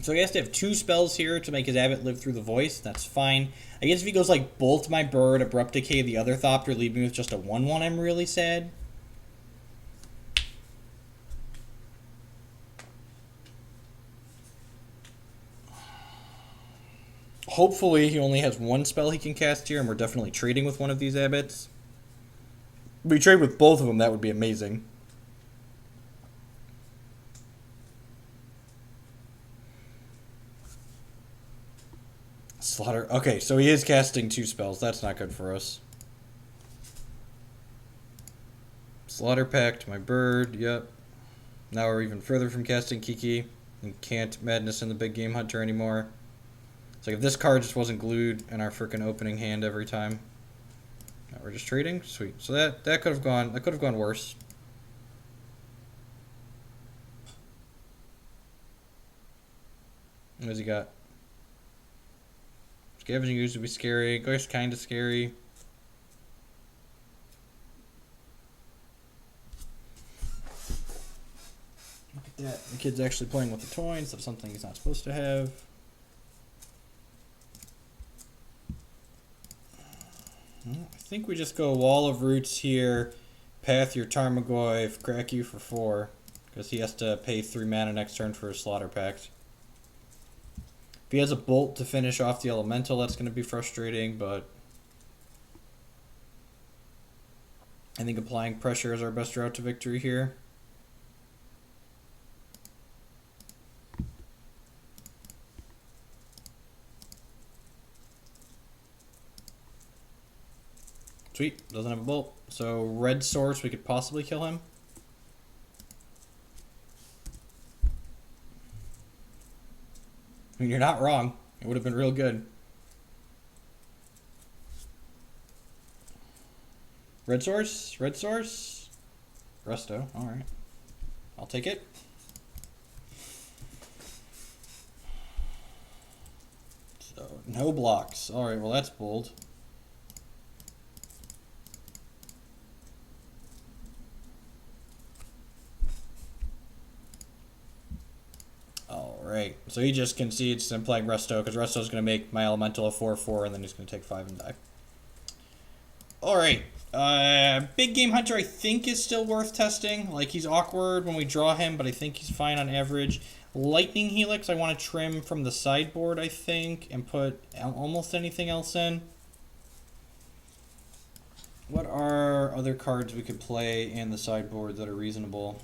So he has to have 2 spells here to make his abbot live through the voice. That's fine. I guess if he goes like Bolt my bird, Abrupt Decay the other Thopter, leave me with just a 1/1, I'm really sad. Hopefully he only has 1 spell he can cast here, and we're definitely trading with one of these abbots. If we trade with both of them, that would be amazing. Slaughter. Okay, so he is casting 2 spells. That's not good for us. Slaughter Pact, my bird, yep. Now we're even further from casting Kiki. And can't Madness in the Big Game Hunter anymore. It's like if this card just wasn't glued in our freaking opening hand every time. Now we're just trading? Sweet. So that could have gone worse. What has he got? Scavenging Ooze would be scary. Ghost kinda scary. Look at that. The kid's actually playing with the toy instead of something he's not supposed to have. I think we just go Wall of Roots here, Path your Tarmogoyf, crack you for 4, because he has to pay 3 mana next turn for his Slaughter Pact. If he has a Bolt to finish off the Elemental, that's going to be frustrating, but I think applying pressure is our best route to victory here. Sweet, doesn't have a Bolt. So red source, we could possibly kill him. I mean, you're not wrong. It would have been real good. Red source, red source. Resto, alright. I'll take it. So, no blocks. Alright, well that's bold. Alright, so he just concedes and playing Resto, because Resto's going to make my Elemental a 4/4, and then he's going to take 5 and die. Alright, Big Game Hunter I think is still worth testing. Like, he's awkward when we draw him, but I think he's fine on average. Lightning Helix I want to trim from the sideboard, I think, and put almost anything else in. What are other cards we could play in the sideboard that are reasonable?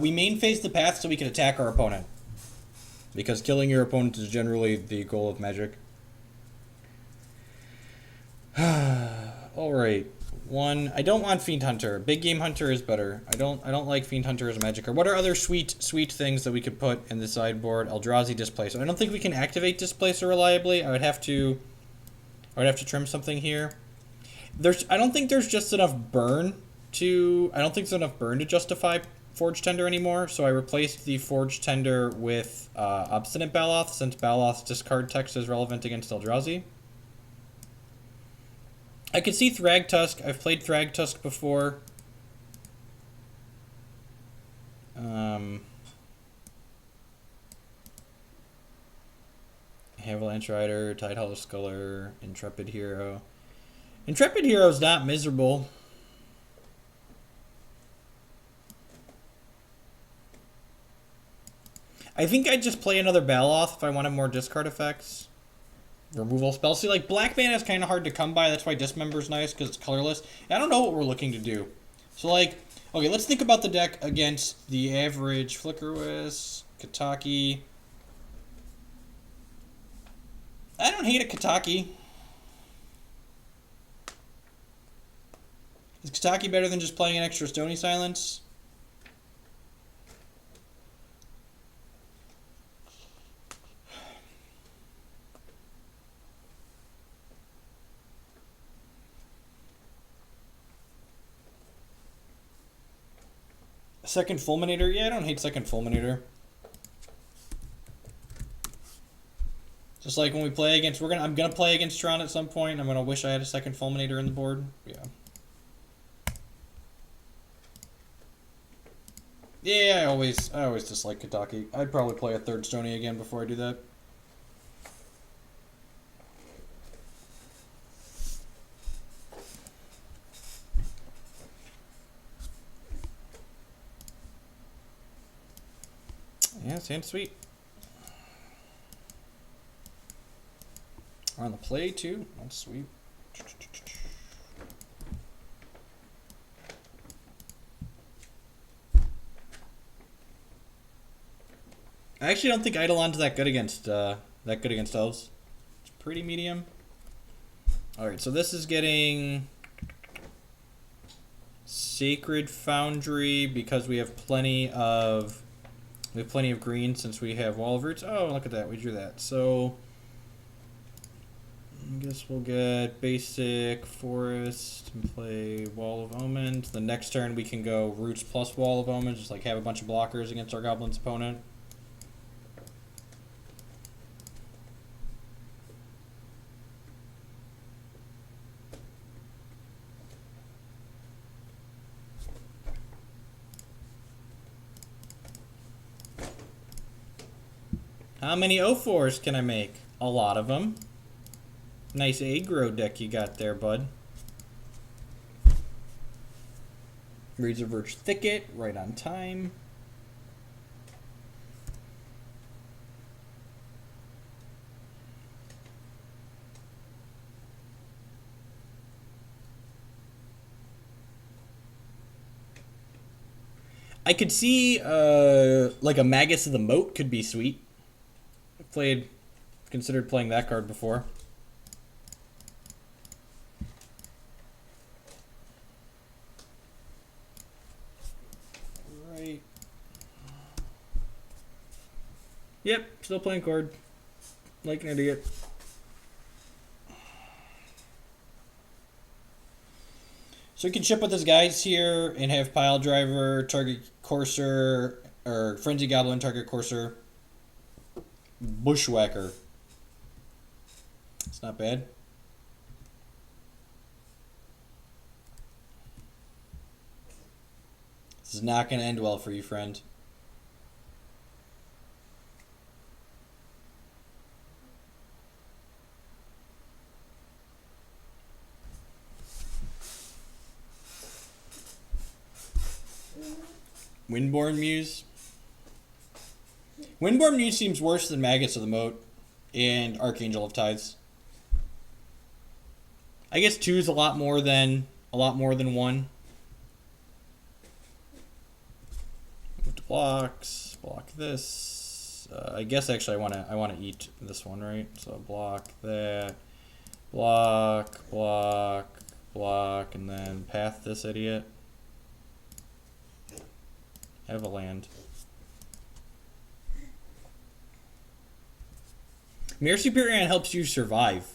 We main phase the path so we can attack our opponent. Because killing your opponent is generally the goal of Magic. Alright. 1. I don't want Fiend Hunter. Big Game Hunter is better. I don't like Fiend Hunter as a Magic card. What are other sweet things that we could put in the sideboard? Eldrazi Displacer. I don't think we can activate Displacer reliably. I would have to trim something here. I don't think there's just enough burn to justify Forge Tender anymore, so I replaced the Forge Tender with Obstinate Baloth, since Baloth's discard text is relevant against Eldrazi. I could see Thragtusk. I've played Thragtusk before. Avalanche Rider, Tidehollow Sculler, Intrepid Hero. Intrepid Hero is not miserable. I think I'd just play another Baloth if I wanted more discard effects. Removal spells. See, like, Black Mana is kind of hard to come by. That's why Dismember's nice, because it's colorless. I don't know what we're looking to do. So, like, okay, let's think about the deck against the average Flickerwisp, Kataki. I don't hate a Kataki. Is Kataki better than just playing an extra Stony Silence? Second Fulminator? Yeah, I don't hate Second Fulminator. Just like when we play against, I'm gonna play against Tron at some point. I'm gonna wish I had a second Fulminator in the board. Yeah. Yeah, I always dislike Kataki. I'd probably play a third Stony again before I do that. Yeah, sounds sweet. On the play too. That's sweet. I actually don't think Eidolon's that good against elves. It's pretty medium. All right, so this is getting Sacred Foundry because we have plenty of green since we have Wall of Roots. Oh, look at that, we drew that. So I guess we'll get basic Forest and play Wall of Omens. The next turn we can go Roots plus Wall of Omens, just like have a bunch of blockers against our Goblin's opponent. How many O4s can I make? A lot of them. Nice aggro deck you got there, bud. Razor Verge Thicket, right on time. I could see like a Magus of the Moat could be sweet. I've considered playing that card before. Right. Yep, still playing Chord. Like an idiot. So we can ship with his guys here and have Pile Driver, target Courser, or Frenzy Goblin, target Courser. Bushwhacker. It's not bad. This is not going to end well for you, friend. Windborn Muse. Windborn Muse seems worse than Magus of the Moat and Archangel of Tides. I guess 2 is a lot more than 1. Move to blocks. Block this. I guess actually I want to eat this one, right? So block that. Block, and then path this idiot. Have a land. Mirror Superior helps you survive.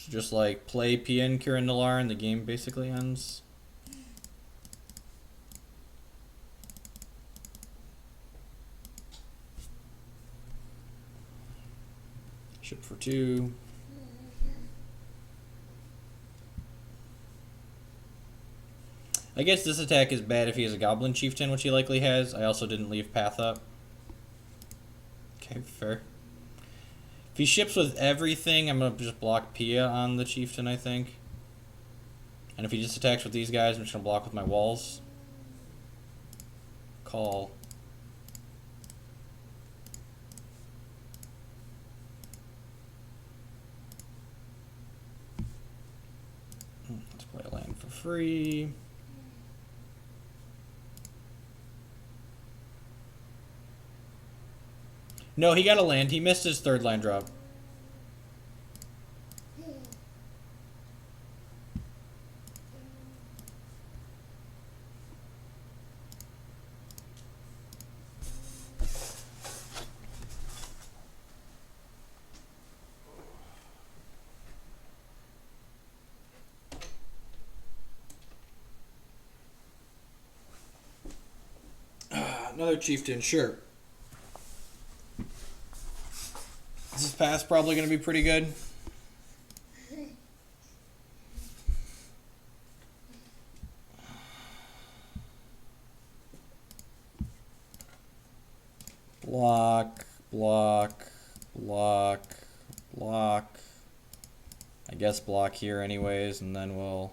Just like play PN Kirin Nalar and the game basically ends. Ship for 2. I guess this attack is bad if he has a Goblin Chieftain, which he likely has. I also didn't leave path up. Okay, fair. If he ships with everything, I'm going to just block Pia on the Chieftain, I think. And if he just attacks with these guys, I'm just going to block with my walls. Call. Let's play a land for free. No, he got a land. He missed his 3rd land drop. Another chieftain, sure. This pass probably going to be pretty good. Block, block, block, block. I guess block here anyways, and then we'll...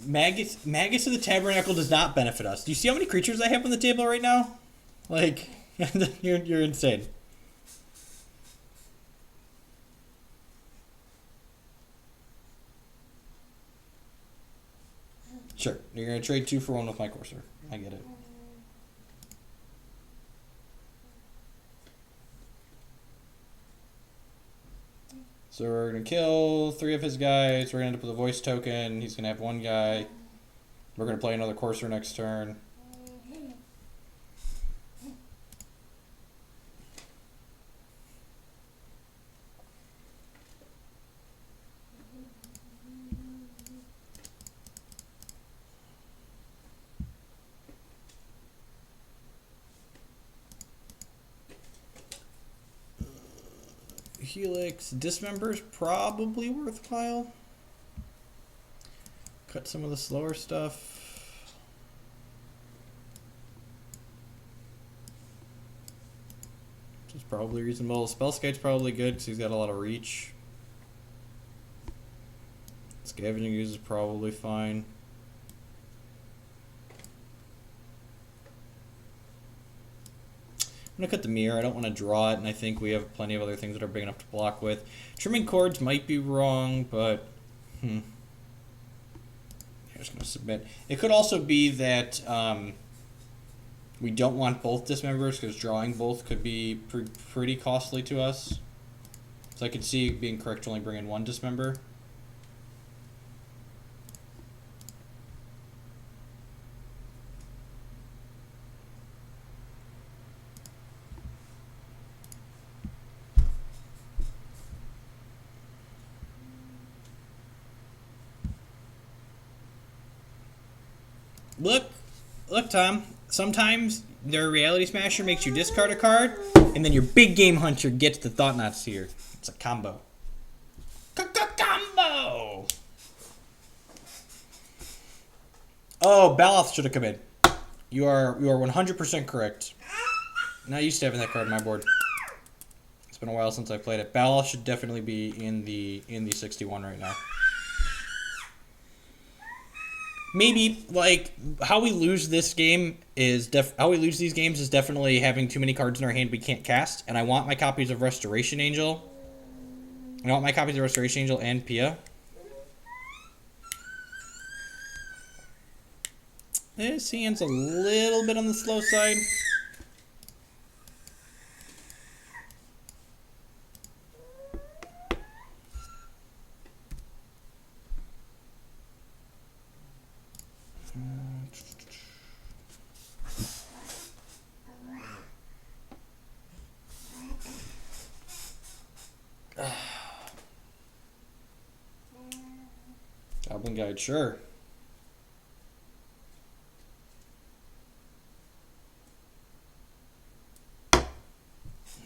Magus of the Tabernacle does not benefit us. Do you see how many creatures I have on the table right now? Like, you're insane. Sure, you're going to trade 2 for 1 with my Courser. I get it. So we're going to kill 3 of his guys. We're going to end up with a voice token. He's going to have 1 guy. We're going to play another Courser next turn. Helix Dismember is probably worthwhile. Cut some of the slower stuff. Which is probably reasonable. Spellskite's probably good because he's got a lot of reach. Scavenging Ooze is probably fine. I'm going to cut the mirror. I don't want to draw it, and I think we have plenty of other things that are big enough to block with. Trimming Chords might be wrong, but... I'm just going to submit. It could also be that we don't want both Dismembers, because drawing both could be pretty costly to us. So I could see it being correct to only bring in 1 Dismember. Look, Tom. Sometimes their Reality Smasher makes you discard a card, and then your Big Game Hunter gets the Thought-Knot Seer. It's a combo. Combo! Oh, Baloth should have come in. You are 100% correct. Not used to having that card on my board. It's been a while since I played it. Baloth should definitely be in the 61 right now. Maybe, like, how we lose this game is how we lose these games is definitely having too many cards in our hand we can't cast. And I want my copies of Restoration Angel. I want my copies of Restoration Angel and Pia. This hand's a little bit on the slow side. Goblin Guide, sure.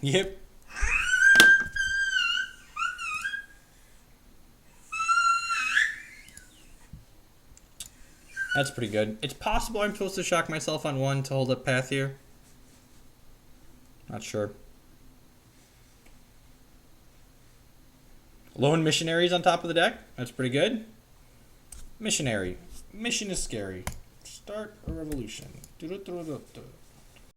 Yep. That's pretty good. It's possible I'm supposed to shock myself on 1 to hold up path here. Not sure. Lone Missionaries on top of the deck. That's pretty good. Missionary. Mission is scary. Start a revolution.